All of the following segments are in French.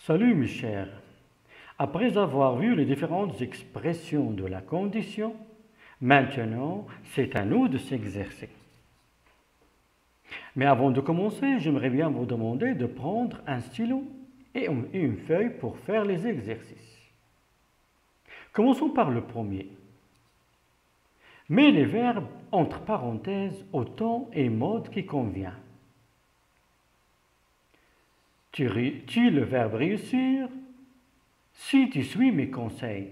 Salut mes chers. Après avoir vu les différentes expressions de la condition, maintenant c'est à nous de s'exercer. Mais avant de commencer, j'aimerais bien vous demander de prendre un stylo et une feuille pour faire les exercices. Commençons par le premier. Mets les verbes entre parenthèses au temps et mode qui convient. Tu le verbe réussir si tu suis mes conseils.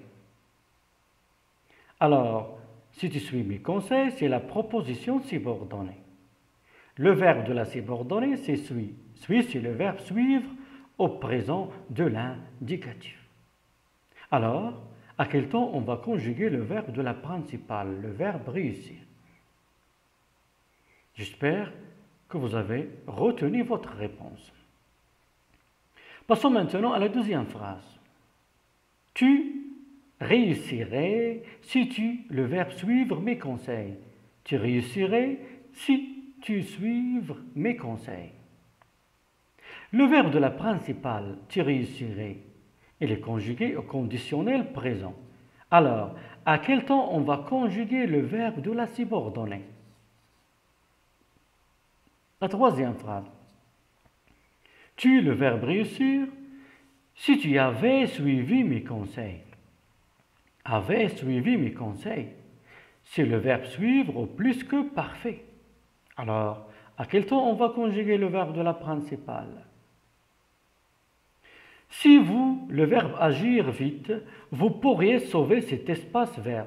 Alors, si tu suis mes conseils, c'est la proposition subordonnée. Le verbe de la subordonnée, c'est suis. Suis, c'est le verbe suivre au présent de l'indicatif. Alors, à quel temps on va conjuguer le verbe de la principale, le verbe réussir? J'espère que vous avez retenu votre réponse. Passons maintenant à la deuxième phrase. Tu réussirais si le verbe suivre mes conseils. Tu réussirais si tu suivres mes conseils. Le verbe de la principale, tu réussirais, il est conjugué au conditionnel présent. Alors, à quel temps on va conjuguer le verbe de la subordonnée? La troisième phrase. Tu le verbe réussir si tu avais suivi mes conseils. Avait suivi mes conseils, c'est le verbe suivre au plus que parfait. Alors, à quel temps on va conjuguer le verbe de la principale? Si vous, le verbe agir vite, vous pourriez sauver cet espace vert.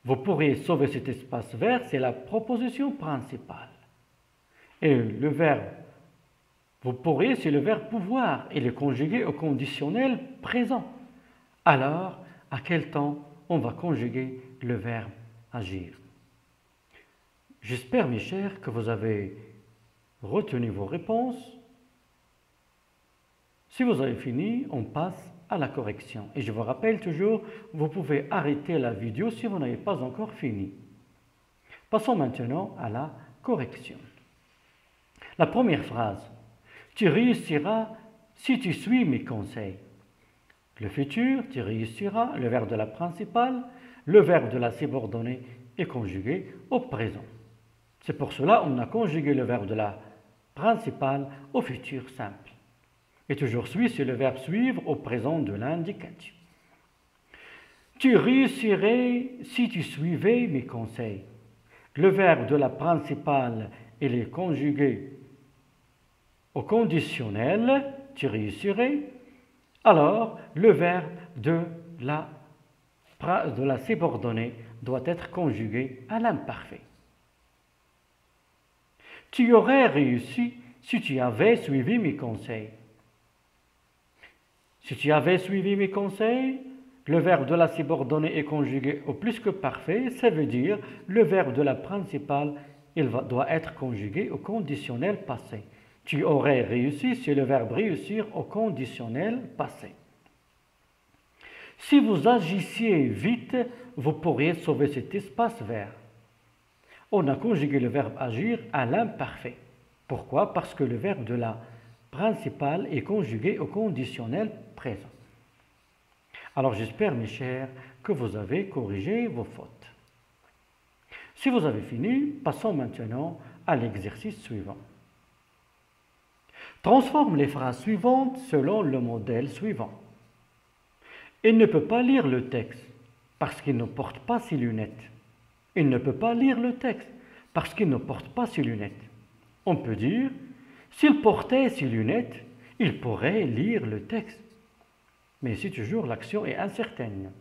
Vous pourriez sauver cet espace vert, c'est la proposition principale. Et le verbe vous pourriez, c'est le verbe pouvoir. Il est conjugué au conditionnel présent. Alors, à quel temps on va conjuguer le verbe agir? J'espère, mes chers, que vous avez retenu vos réponses. Si vous avez fini, on passe à la correction. Et je vous rappelle toujours, vous pouvez arrêter la vidéo si vous n'avez pas encore fini. Passons maintenant à la correction. La première phrase. Tu réussiras si tu suis mes conseils. Le futur, tu réussiras, le verbe de la principale, le verbe de la subordonnée est conjugué au présent. C'est pour cela qu'on a conjugué le verbe de la principale au futur simple. Et toujours suis, c'est le verbe suivre au présent de l'indicatif. Tu réussirais si tu suivais mes conseils. Le verbe de la principale, il est conjugué au conditionnel, tu réussirais, alors le verbe de la subordonnée doit être conjugué à l'imparfait. Tu aurais réussi si tu avais suivi mes conseils. Si tu avais suivi mes conseils, le verbe de la subordonnée est conjugué au plus que parfait, ça veut dire le verbe de la principale doit être conjugué au conditionnel passé. Tu aurais réussi, c'est le verbe réussir au conditionnel passé. Si vous agissiez vite, vous pourriez sauver cet espace vert. On a conjugué le verbe agir à l'imparfait. Pourquoi? Parce que le verbe de la principale est conjugué au conditionnel présent. Alors j'espère, mes chers, que vous avez corrigé vos fautes. Si vous avez fini, passons maintenant à l'exercice suivant. Transforme les phrases suivantes selon le modèle suivant. Il ne peut pas lire le texte parce qu'il ne porte pas ses lunettes. Il ne peut pas lire le texte parce qu'il ne porte pas ses lunettes. On peut dire, s'il portait ses lunettes, il pourrait lire le texte. Mais ici, toujours, l'action est incertaine.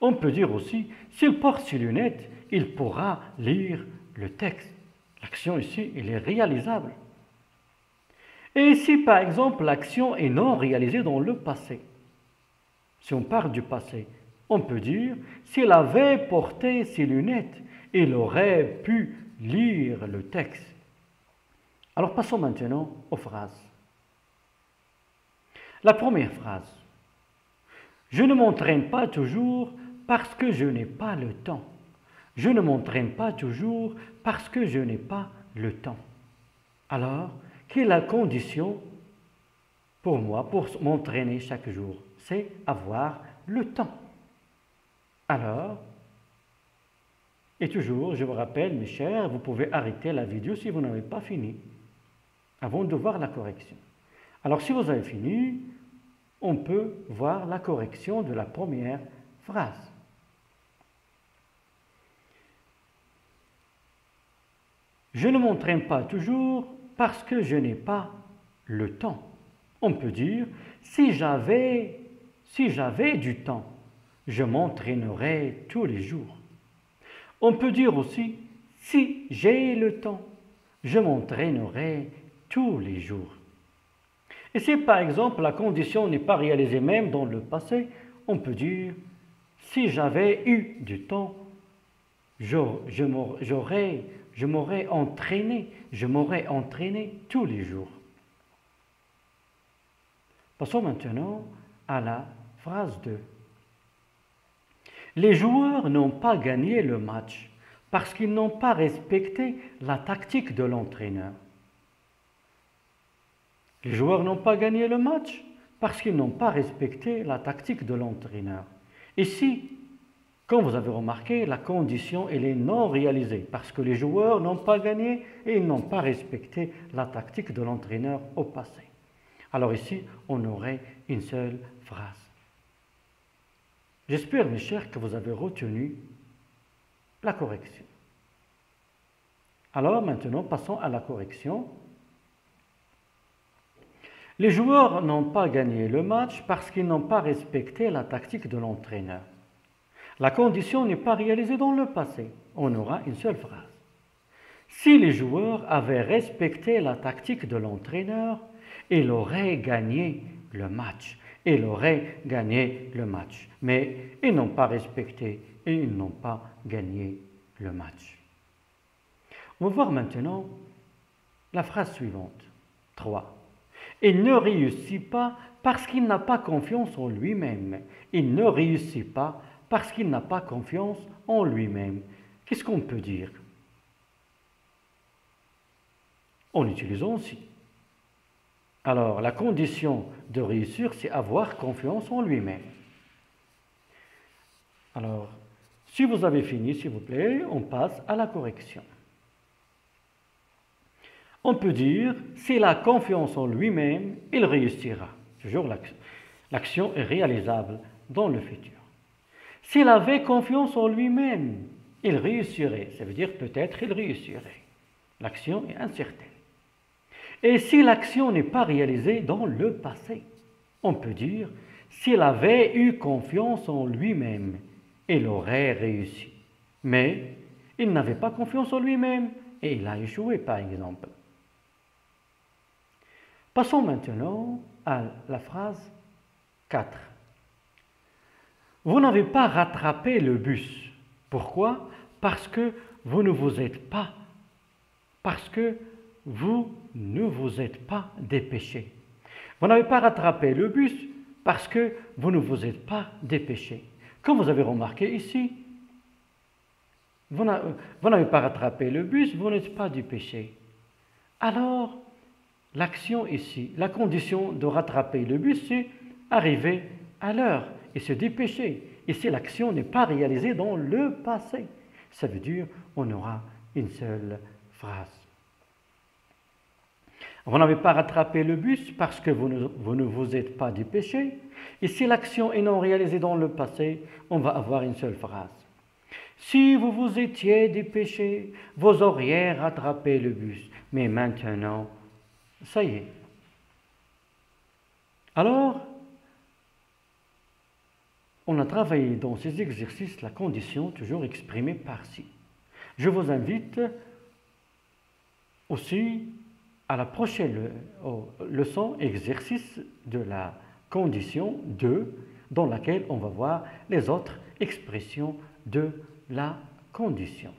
On peut dire aussi, s'il porte ses lunettes, il pourra lire le texte. L'action ici, elle est réalisable. Et si par exemple l'action est non réalisée dans le passé, si on parle du passé, on peut dire s'il avait porté ses lunettes, il aurait pu lire le texte. Alors passons maintenant aux phrases. La première phrase. Je ne m'entraîne pas toujours parce que je n'ai pas le temps. Je ne m'entraîne pas toujours parce que je n'ai pas le temps. Alors, quelle est la condition pour moi, pour m'entraîner chaque jour? C'est avoir le temps. Alors, et toujours, je vous rappelle, mes chers, vous pouvez arrêter la vidéo si vous n'avez pas fini, avant de voir la correction. Alors, si vous avez fini, on peut voir la correction de la première phrase. Je ne m'entraîne pas toujours parce que je n'ai pas le temps. On peut dire, si j'avais du temps, je m'entraînerais tous les jours. On peut dire aussi, si j'ai le temps, je m'entraînerai tous les jours. Et si par exemple la condition n'est pas réalisée même dans le passé, on peut dire, si j'avais eu du temps, je m'aurais entraîné tous les jours. Passons maintenant à la phrase 2. Les joueurs n'ont pas gagné le match parce qu'ils n'ont pas respecté la tactique de l'entraîneur. Les joueurs n'ont pas gagné le match parce qu'ils n'ont pas respecté la tactique de l'entraîneur. Ici, comme vous avez remarqué, la condition elle est non réalisée parce que les joueurs n'ont pas gagné et ils n'ont pas respecté la tactique de l'entraîneur au passé. Alors ici, on aurait une seule phrase. J'espère, mes chers, que vous avez retenu la correction. Alors maintenant, passons à la correction. Les joueurs n'ont pas gagné le match parce qu'ils n'ont pas respecté la tactique de l'entraîneur. La condition n'est pas réalisée dans le passé. On aura une seule phrase. Si les joueurs avaient respecté la tactique de l'entraîneur, ils auraient gagné le match. Ils auraient gagné le match. Mais ils n'ont pas respecté et ils n'ont pas gagné le match. On va voir maintenant la phrase suivante. 3. Il ne réussit pas parce qu'il n'a pas confiance en lui-même. Il ne réussit pas parce qu'il n'a pas confiance en lui-même. Qu'est-ce qu'on peut dire? En utilisant aussi. Alors, la condition de réussir, c'est avoir confiance en lui-même. Alors, si vous avez fini, s'il vous plaît, on passe à la correction. On peut dire, s'il a confiance en lui-même, il réussira. Toujours l'action est réalisable dans le futur. S'il avait confiance en lui-même, il réussirait. Ça veut dire peut-être il réussirait. L'action est incertaine. Et si l'action n'est pas réalisée dans le passé, on peut dire, s'il avait eu confiance en lui-même, il aurait réussi. Mais il n'avait pas confiance en lui-même et il a échoué, par exemple. Passons maintenant à la phrase 4. Vous n'avez pas rattrapé le bus. Pourquoi? Parce que vous ne vous êtes pas dépêché. Vous n'avez pas rattrapé le bus parce que vous ne vous êtes pas dépêché. Comme vous avez remarqué ici, vous n'avez pas rattrapé le bus, vous n'êtes pas dépêché. Alors, l'action ici, la condition de rattraper le bus, c'est arriver à l'heure et se dépêcher. Ici, l'action n'est pas réalisée dans le passé. Ça veut dire on aura une seule phrase. Vous n'avez pas rattrapé le bus parce que vous ne vous êtes pas dépêché. Et si l'action est non réalisée dans le passé, on va avoir une seule phrase. Si vous vous étiez dépêché, vous auriez rattrapé le bus. Mais maintenant, ça y est. Alors, on a travaillé dans ces exercices la condition toujours exprimée par si. Je vous invite aussi à la prochaine leçon, exercice de la condition 2, dans laquelle on va voir les autres expressions de la condition.